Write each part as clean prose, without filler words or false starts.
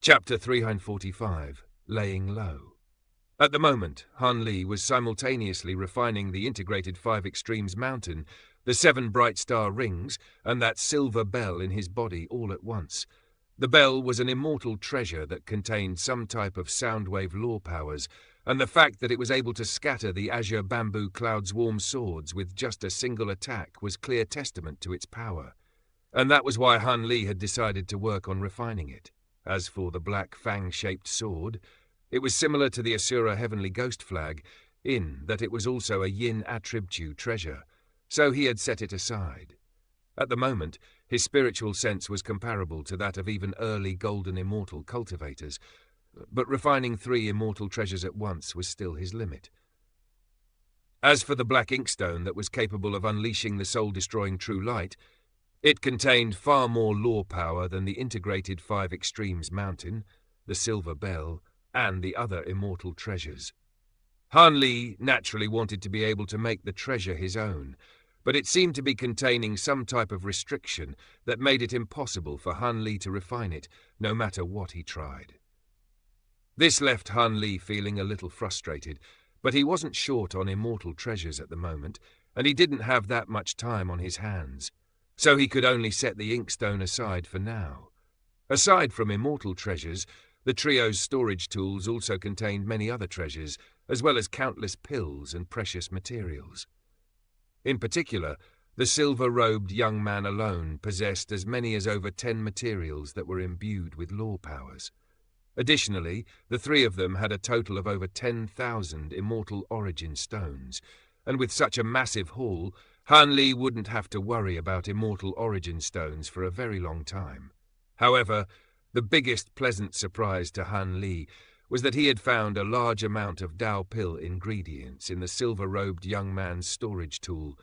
Chapter 345, Laying Low. At the moment, Han Li was simultaneously refining the integrated 5 Extremes mountain, the 7 bright star rings, and that silver bell in his body all at once. The bell was an immortal treasure that contained some type of soundwave law powers, and the fact that it was able to scatter the azure bamboo cloud's warm swords with just a single attack was clear testament to its power. And that was why Han Li had decided to work on refining it. As for the black fang-shaped sword, it was similar to the Asura Heavenly Ghost flag, in that it was also a Yin Attribute treasure, so he had set it aside. At the moment, his spiritual sense was comparable to that of even early golden immortal cultivators, but refining 3 immortal treasures at once was still his limit. As for the black inkstone that was capable of unleashing the soul-destroying true light, it contained far more law power than the integrated 5 Extremes mountain, the silver bell, and the other immortal treasures. Han Li naturally wanted to be able to make the treasure his own, but it seemed to be containing some type of restriction that made it impossible for Han Li to refine it, no matter what he tried. This left Han Li feeling a little frustrated, but he wasn't short on immortal treasures at the moment, and he didn't have that much time on his hands, so he could only set the inkstone aside for now. Aside from immortal treasures, the trio's storage tools also contained many other treasures, as well as countless pills and precious materials. In particular, the silver-robed young man alone possessed as many as over 10 materials that were imbued with law powers. Additionally, the 3 of them had a total of over 10,000 immortal origin stones, and with such a massive haul, Han Li wouldn't have to worry about immortal origin stones for a very long time. However, the biggest pleasant surprise to Han Li was that he had found a large amount of Dao pill ingredients in the silver-robed young man's storage tool.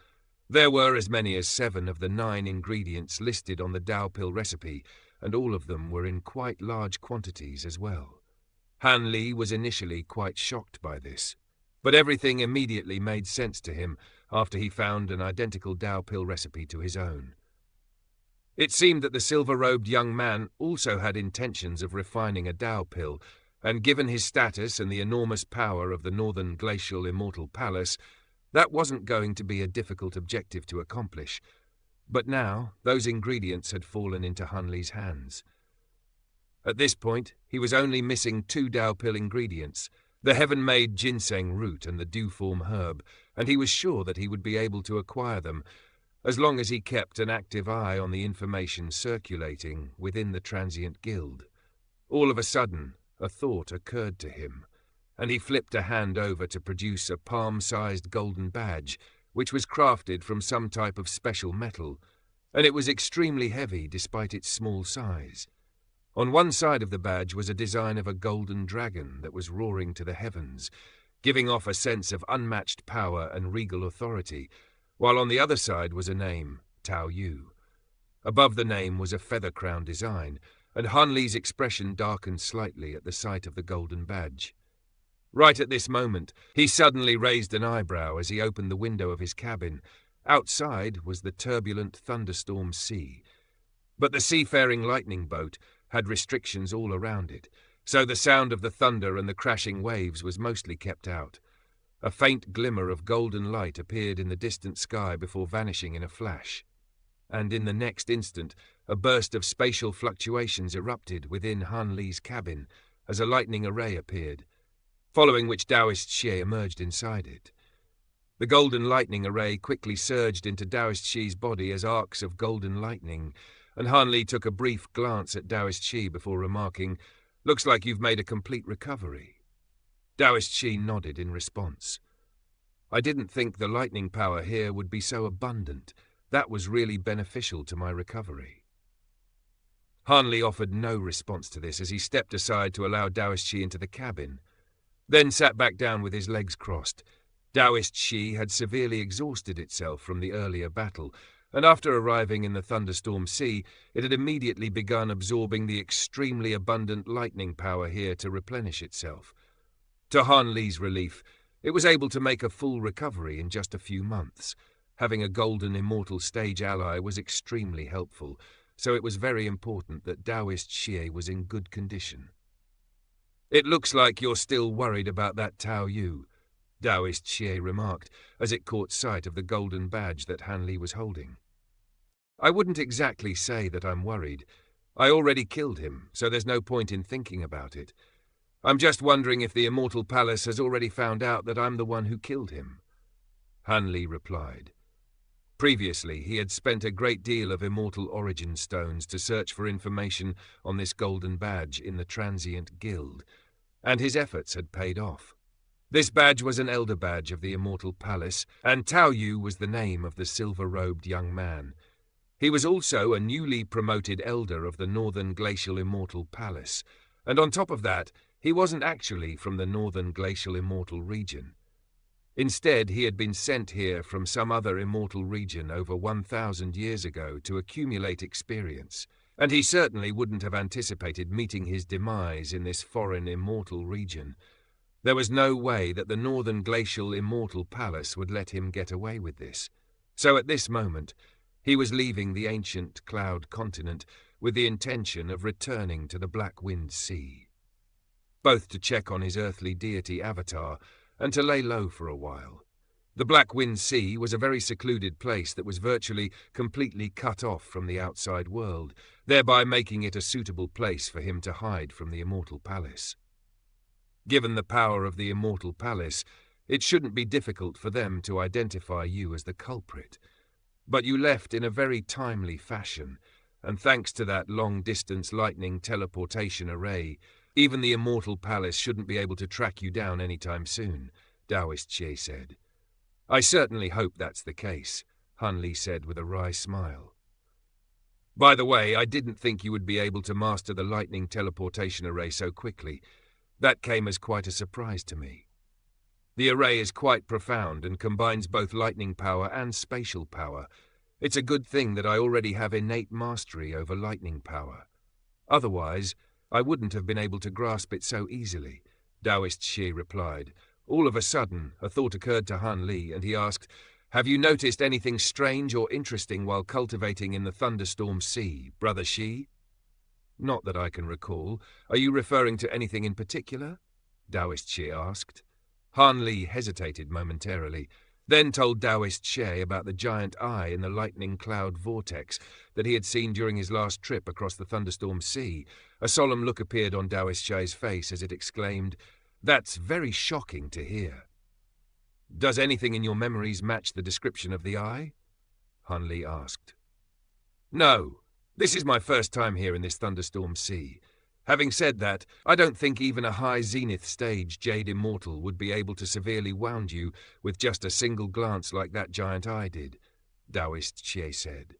There were as many as 7 of the 9 ingredients listed on the Dao pill recipe, and all of them were in quite large quantities as well. Han Li was initially quite shocked by this, but everything immediately made sense to him after he found an identical Dao pill recipe to his own. It seemed that the silver-robed young man also had intentions of refining a Dao pill, and given his status and the enormous power of the Northern Glacial Immortal Palace, that wasn't going to be a difficult objective to accomplish. But now, those ingredients had fallen into Han Li's hands. At this point, he was only missing 2 Dao pill ingredients, the heaven-made ginseng root and the dewform herb, and he was sure that he would be able to acquire them, as long as he kept an active eye on the information circulating within the transient guild. All of a sudden, a thought occurred to him, and he flipped a hand over to produce a palm-sized golden badge, which was crafted from some type of special metal, and it was extremely heavy despite its small size. On one side of the badge was a design of a golden dragon that was roaring to the heavens, giving off a sense of unmatched power and regal authority, while on the other side was a name, Tao Yu. Above the name was a feather crown design, and Han Li's expression darkened slightly at the sight of the golden badge. Right at this moment, he suddenly raised an eyebrow as he opened the window of his cabin. Outside was the turbulent thunderstorm sea, but the seafaring lightning boat had restrictions all around it, so the sound of the thunder and the crashing waves was mostly kept out. A faint glimmer of golden light appeared in the distant sky before vanishing in a flash, and in the next instant a burst of spatial fluctuations erupted within Han Li's cabin as a lightning array appeared, following which Taoist Xie emerged inside it. The golden lightning array quickly surged into Taoist Xi's body as arcs of golden lightning, and Han Li took a brief glance at Taoist Xi before remarking, "Looks like you've made a complete recovery." Taoist Xi nodded in response. "I didn't think the lightning power here would be so abundant. That was really beneficial to my recovery." Han Li offered no response to this as he stepped aside to allow Taoist Xi into the cabin, then sat back down with his legs crossed. Taoist Xi had severely exhausted itself from the earlier battle, and after arriving in the thunderstorm sea, it had immediately begun absorbing the extremely abundant lightning power here to replenish itself. To Han Li's relief, it was able to make a full recovery in just a few months. Having a golden immortal stage ally was extremely helpful, so it was very important that Taoist Xie was in good condition. "It looks like you're still worried about that Tao Yu," Taoist Xie remarked as it caught sight of the golden badge that Han Li was holding. "I wouldn't exactly say that I'm worried. I already killed him, so there's no point in thinking about it. I'm just wondering if the Immortal Palace has already found out that I'm the one who killed him." Han Li replied. Previously, he had spent a great deal of immortal origin stones to search for information on this golden badge in the Transient Guild, and his efforts had paid off. This badge was an elder badge of the Immortal Palace, and Tao Yu was the name of the silver-robed young man. He was also a newly promoted elder of the Northern Glacial Immortal Palace, and on top of that, he wasn't actually from the Northern Glacial Immortal region. Instead, he had been sent here from some other immortal region over 1,000 years ago to accumulate experience, and he certainly wouldn't have anticipated meeting his demise in this foreign immortal region. There was no way that the Northern Glacial Immortal Palace would let him get away with this. So at this moment, he was leaving the ancient cloud continent with the intention of returning to the Black Wind Sea, both to check on his earthly deity avatar and to lay low for a while. The Black Wind Sea was a very secluded place that was virtually completely cut off from the outside world, thereby making it a suitable place for him to hide from the Immortal Palace. Given the power of the Immortal Palace, it shouldn't be difficult for them to identify you as the culprit. But you left in a very timely fashion, and thanks to that long-distance lightning teleportation array, even the Immortal Palace shouldn't be able to track you down anytime soon, Taoist Xie said. "I certainly hope that's the case," Han Li said with a wry smile. "By the way, I didn't think you would be able to master the lightning teleportation array so quickly. That came as quite a surprise to me. The array is quite profound and combines both lightning power and spatial power. It's a good thing that I already have innate mastery over lightning power. Otherwise, I wouldn't have been able to grasp it so easily," Taoist Xie replied. All of a sudden, a thought occurred to Han Li, and he asked, "Have you noticed anything strange or interesting while cultivating in the Thunderstorm Sea, Brother Xi?" "Not that I can recall. Are you referring to anything in particular?" Taoist Xie asked. Han Li hesitated momentarily, then told Taoist Xie about the giant eye in the lightning cloud vortex that he had seen during his last trip across the Thunderstorm Sea. A solemn look appeared on Taoist Xie's face as it exclaimed, "That's very shocking to hear." "Does anything in your memories match the description of the eye?" Han Li asked. "No. This is my first time here in this Thunderstorm Sea. Having said that, I don't think even a high Zenith stage Jade Immortal would be able to severely wound you with just a single glance like that giant eye did," Taoist Xie said.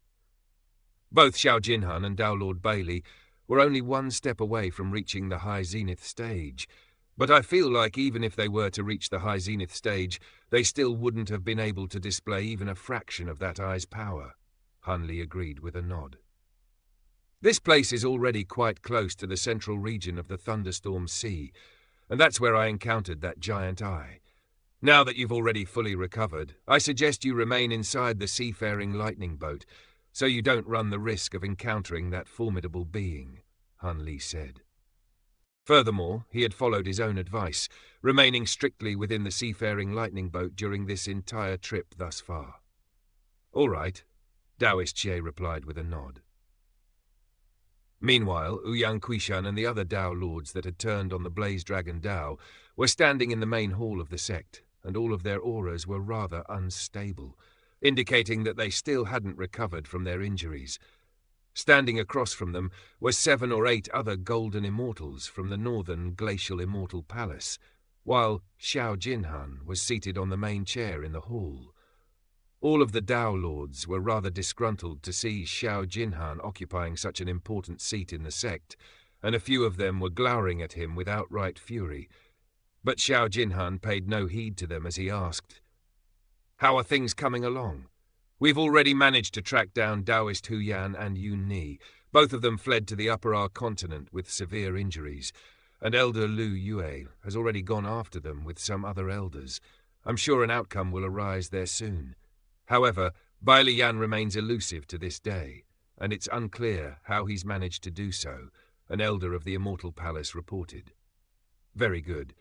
Both Xiao Jinhan and Tao Lord Bailey were only one step away from reaching the high Zenith stage, but I feel like even if they were to reach the high Zenith stage, they still wouldn't have been able to display even a fraction of that eye's power, Han Li agreed with a nod. "This place is already quite close to the central region of the Thunderstorm Sea, and that's where I encountered that giant eye. Now that you've already fully recovered, I suggest you remain inside the seafaring lightning boat, so you don't run the risk of encountering that formidable being," Han Li said. Furthermore, he had followed his own advice, remaining strictly within the seafaring lightning boat during this entire trip thus far. "All right," Taoist Xie replied with a nod. Meanwhile, Ouyang Quishan and the other Tao lords that had turned on the Blaze Dragon Tao were standing in the main hall of the sect, and all of their auras were rather unstable, indicating that they still hadn't recovered from their injuries. Standing across from them were 7 or 8 other golden immortals from the Northern Glacial Immortal Palace, while Xiao Jinhan was seated on the main chair in the hall. All of the Tao lords were rather disgruntled to see Xiao Jinhan occupying such an important seat in the sect, and a few of them were glowering at him with outright fury. But Xiao Jinhan paid no heed to them as he asked, "How are things coming along? We've already managed to track down Taoist Huyan and Yun Ni. Both of them fled to the Upper R continent with severe injuries, and Elder Lu Yue has already gone after them with some other elders. I'm sure an outcome will arise there soon. However, Bai Liyan remains elusive to this day. and it's unclear how he's managed to do so, an elder of the Immortal Palace reported. Very good.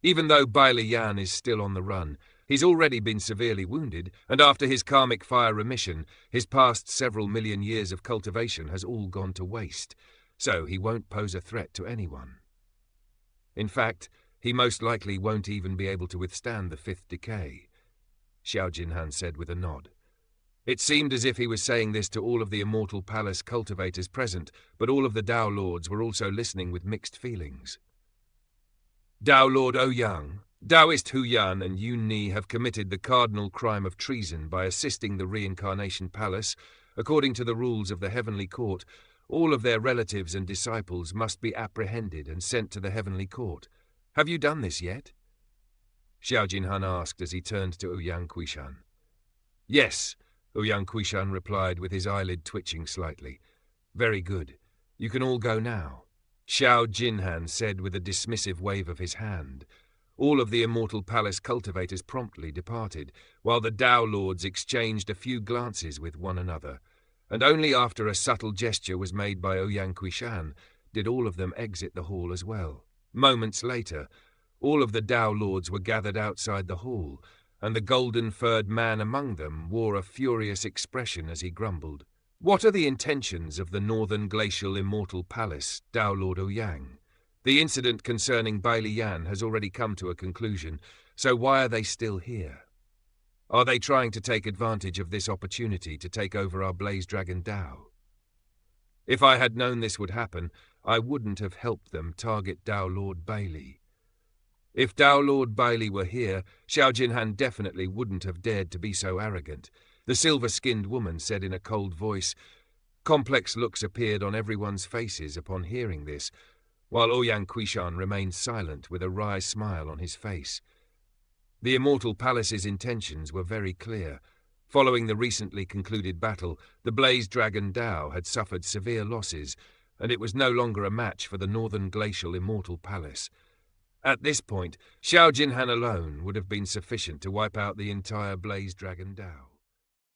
Even though Bai Liyan is still on the run, he's already been severely wounded, and after his karmic fire remission, his past several million years of cultivation has all gone to waste, so he won't pose a threat to anyone. In fact, he most likely won't even be able to withstand the fifth decay, Xiao Jinhan said with a nod. It seemed as if he was saying this to all of the Immortal Palace cultivators present, but all of the Dao Lords were also listening with mixed feelings. Dao Lord Ouyang, Taoist Hu Yan and Yun Ni have committed the cardinal crime of treason by assisting the Reincarnation Palace. According to the rules of the Heavenly Court, all of their relatives and disciples must be apprehended and sent to the Heavenly Court. Have you done this yet? Xiao Jinhan asked as he turned to Ouyang Quishan. Yes, Ouyang Quishan replied with his eyelid twitching slightly. Very good. You can all go now, Xiao Jinhan said with a dismissive wave of his hand. All of the Immortal Palace cultivators promptly departed, while the Dao Lords exchanged a few glances with one another, and only after a subtle gesture was made by Ouyang Quishan did all of them exit the hall as well. Moments later, all of the Dao Lords were gathered outside the hall, and the golden-furred man among them wore a furious expression as he grumbled. What are the intentions of the Northern Glacial Immortal Palace, Dao Lord Ouyang? The incident concerning Bai Liyan has already come to a conclusion, so why are they still here? Are they trying to take advantage of this opportunity to take over our Blaze Dragon Dao? If I had known this would happen, I wouldn't have helped them target Dao Lord Bailey. If Dao Lord Bailey were here, Xiao Jinhan definitely wouldn't have dared to be so arrogant, the silver-skinned woman said in a cold voice. Complex looks appeared on everyone's faces upon hearing this, while Ouyang Quishan remained silent with a wry smile on his face. The Immortal Palace's intentions were very clear. Following the recently concluded battle, the Blaze Dragon Dao had suffered severe losses, and it was no longer a match for the Northern Glacial Immortal Palace. At this point, Xiao Jinhan alone would have been sufficient to wipe out the entire Blaze Dragon Dao.